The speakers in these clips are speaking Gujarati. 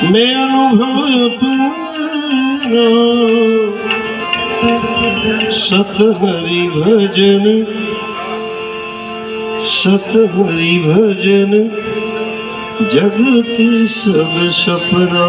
मैं अनुभव अपना सतहरि भजन जगत सब सपना।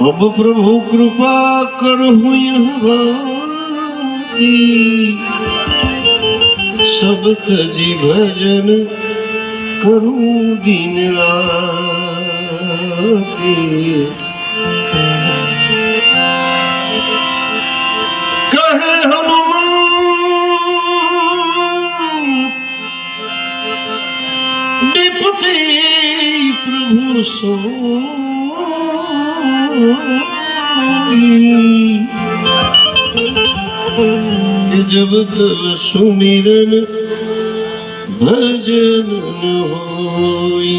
अब प्रभु कृपा करहु यह भांति सब तजी भजन करूं दिन राति। कहे हनुमान विपति प्रभु सोई जब तब सुमिरन ભજન હોઈ।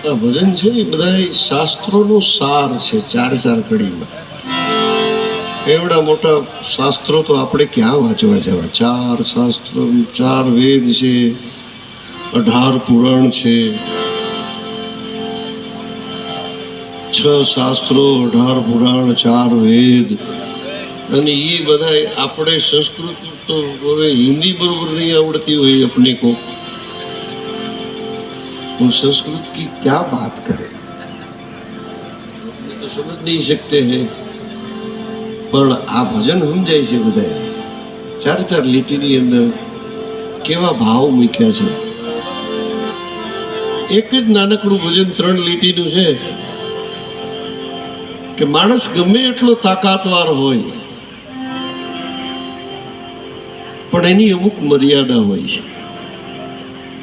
આ ભજન છે ને બધા શાસ્ત્રોનો સાર છે, ચાર કડીમાં। એવડા મોટા શાસ્ત્રો તો આપણે ક્યાં વાંચવા જવા? ચાર શાસ્ત્રો, ચાર વેદ છે, 18 પુરાણ છે, 6 શાસ્ત્રો, 18 પુરાણ, 4 વેદ। અને એ બધા આપણે સંસ્કૃત तो હવે हिंदी बरोबर नहीं आवड़ती हुई अपने को, वो संस्कृत की क्या बात करें, तो समझ नहीं सकते हैं। पर आ भजन समझाय છે બધા। 4 લીટીની અંદર કેવા ભાવ મૂક્યા છે। એક જ નાનકડું ભજન 3 લીટીનું છે કે માણસ ગમે એટલો તાકાતવાર હોય પણ એની અમુક મર્યાદા હોય છે,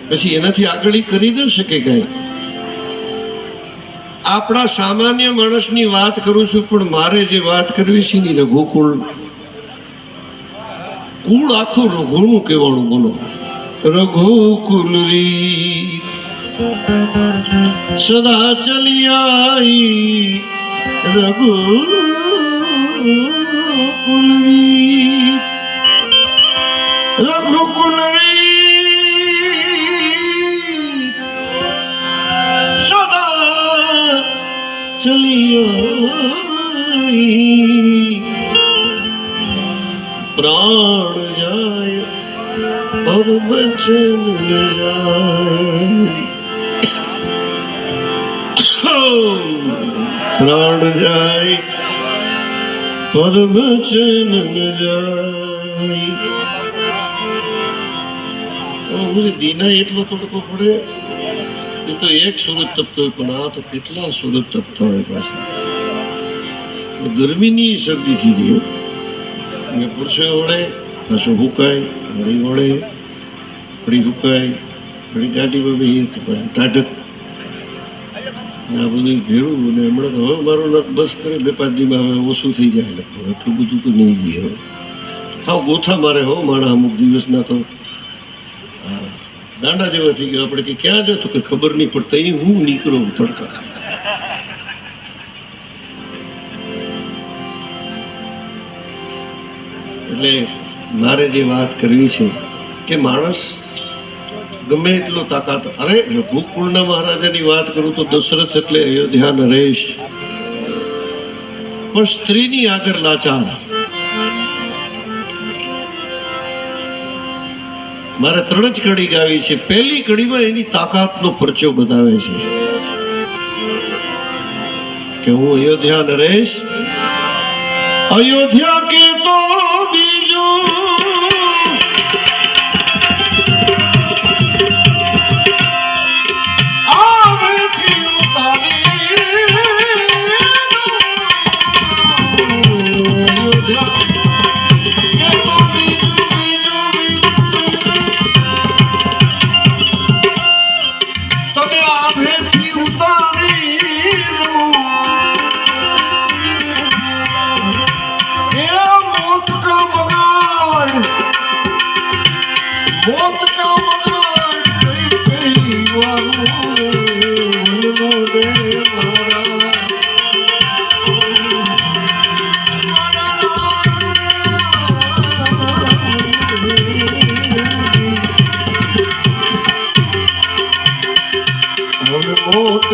પછી એનાથી આગળ કરી ન શકે કાંઈ। આપણા સામાન્ય માણસની વાત કરું છું, પણ મારે જે વાત કરવી છે ને રઘુકુળ, કુળ આખું રઘુનું કહેવાનું। બોલો, રઘુકુલ રીત સદા ચલી આઈ, રઘુકુલ રીત रघुकुल सदा चलिए, प्राण जाए और बचन न जाए। प्राण जाए पर बचन न जाए। मुझे दीना એટલો તડકો પડે એ તો એક સુરત તપતો હોય, પણ આ તો કેટલા સુરત તપતા હોય પાછા। ગરમીની શરદી થઈ ગઈ, પુરુષો વળે પાછું હુકાય, વળી વળે વળી હુકાય, વળી ગાડીમાં બેસી તો પાછું ટાઢક, આ બધું ભેળું। અને હમણાં તો હવે મારું નખ બસ કરે 2-5 દીમાં હવે ઓછું થઈ જાય, લગભગ એટલું બધું તો નહીં ગયું હવે। હા ગોથા મારે હો માણા અમુક દિવસના તો દાંડા જેવા થઈ ગયા। આપણે કે ક્યાં જો તો કે ખબર નહીં પડતા, એ હું નીકળો તડકા। એટલે મારે જે વાત કરવી છે કે માણસ ગમે એટલો તાકાત, અરે રઘુકુળના મહારાજાની વાત કરું તો દશરથ એટલે અયોધ્યા નરેશ, પણ સ્ત્રીની આગળ લાચાર। મારે 3 જ કડી ગાવી છે। પહેલી કડીમાં એની તાકાતનો પરચો બતાવે છે કે હું અયોધ્યા નરેશ, અયોધ્યા કે તો બીજું આવેથી ઉતારી, અયોધ્યા મોત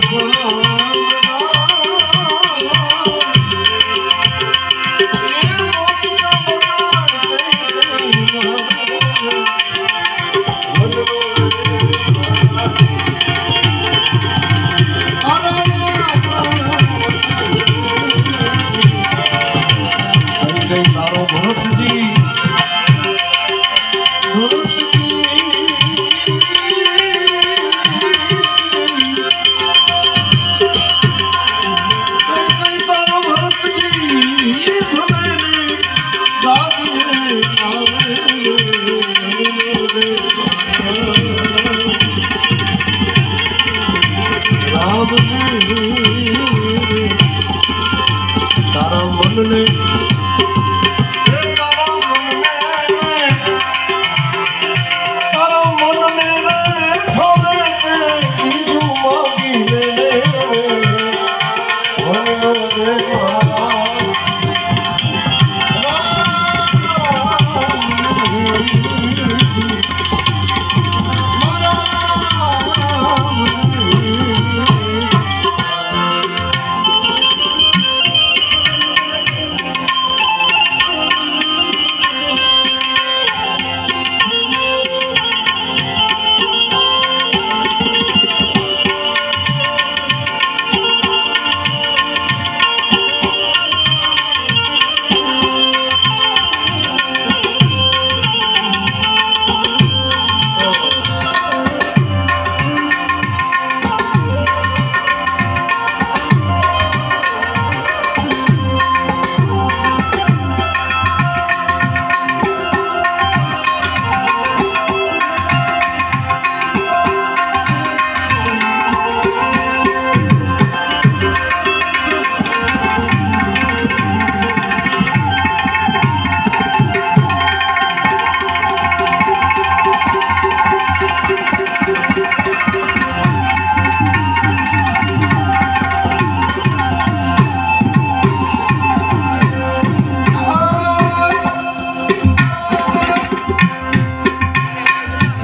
તારા મનને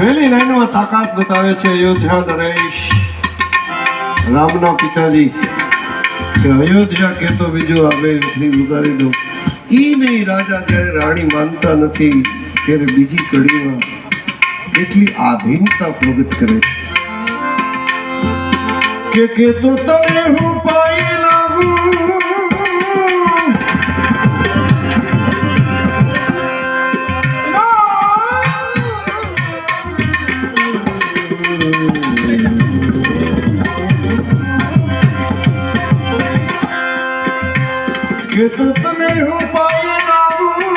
પહેલી લાઈનમાં તાકાત બતાવે છે અયોધ્યા નરેશ રામના પિતાજી કે અયોધ્યા કે તો બીજો આવે ઉગારી દો ઈ નહીં રાજા જ્યારે રાણી માનતા નથી ત્યારે બીજી કડીમાં એટલી આધીનતા પ્રગટ કરે છે કે તો તને હું પાઈ લાગું કે તો તને હું પાઈ લાગું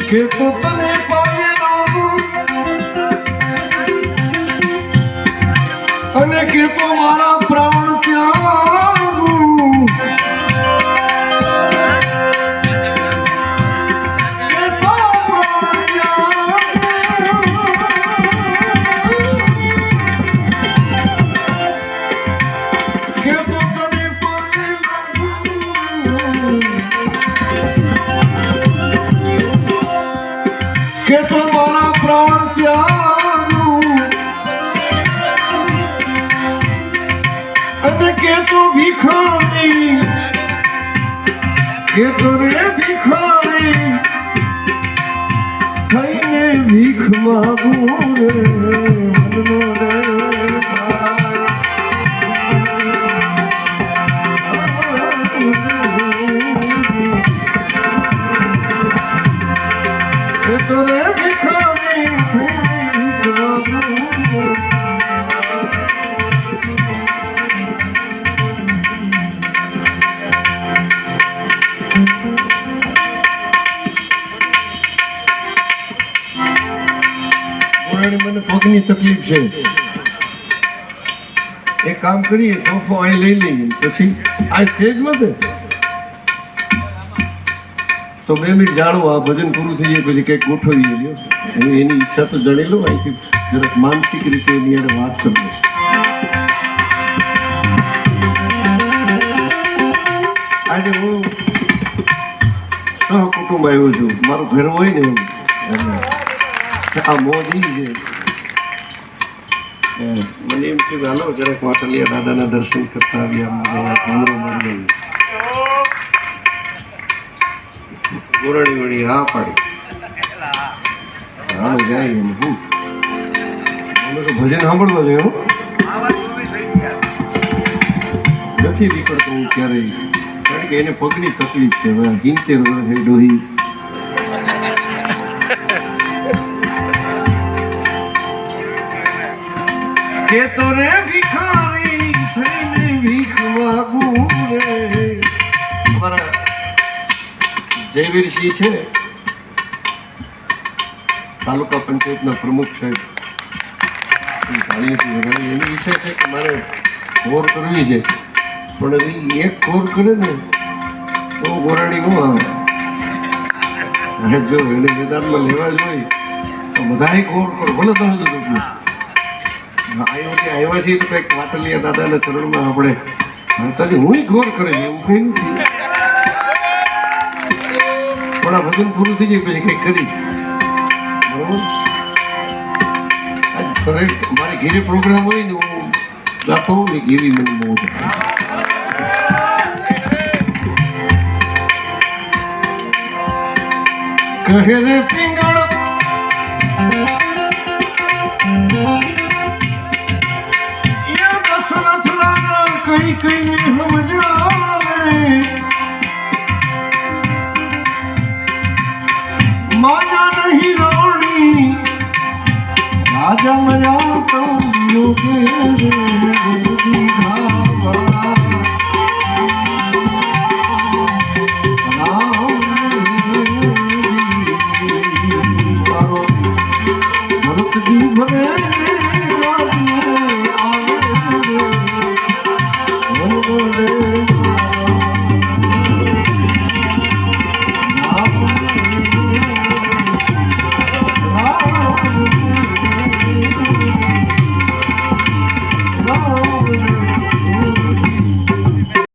કે તો તને પાઈ લાગું અને કે તો મારા પ્રાણ ત્યાગું કે તો મારા પ્રાણ ત્યાગું અને કે તો ભિખારી કે તો રે ભિખારી થઈને ભીખ માગું રે મનનો રે તો રે ભિખારી મને પગની તકલીફ છે એક કામ કરીએ સોફો અહીં લઈ લઈએ પછી આ સ્ટેજમાં તો 2 મિનિટ જાણો આ ભજન પૂરું થઈ જાય પછી કંઈક ગોઠવીએ લ્યો એની ઈચ્છા તો જણી લો અહીંથી જરાક માનસિક રીતે એની હારે વાત કરજો આજે હું ટેમ્પોમાં આવ્યો છું, મારું ઘર હોય ને એમ. આ મોદી છે. મને એમ કે હાલો જરાક વાટલિયા દાદાના દર્શન કરતા આવ્યા, કેમેરો મારી ગોરાણી વળી હા પાડી, હાલો જાય એમ. હું અમે તો ભજન સાંભળવા જોઈએ, નથી નીકળતો હું ક્યારેય, કારણ કે એને પગની તકલીફ છે. હવે 70 વર્ષ થઈ ડોહી. કે તો રે ભિખારી થઈને ભીખ માગું રે. અમારા જયવીરસિંહ છે, તાલુકા પંચાયતના પ્રમુખ સાહેબ, એની ઈચ્છા છે કે મારે ખોર કરવી છે, પણ એક ખોર કરે ને તો ગોરાણી ન આવે. અને જો એને મેદાનમાં લેવા જોઈએ તો બધાય ખોર કરો, ભલે તો આવ્યા છીએ તો કંઈક વાટલિયા દાદાના ચરણમાં આપણે હતાજી હું ઘોર કરે છે એવું કંઈ નથી. પણ આ ભજન પૂરું થઈ જાય પછી કંઈક કરી બરોબર. આજ મારી ઘેરે પ્રોગ્રામ હોય ને હું ગાતો હોઉં ને એવી મને બહુ કહે રે પિંગળ દશરથ રાજા કઈ કઈ ને સમજાવે, માના નહીં રાણી રાજા મર્યા તો યોગે ભરતજી ભલે આવે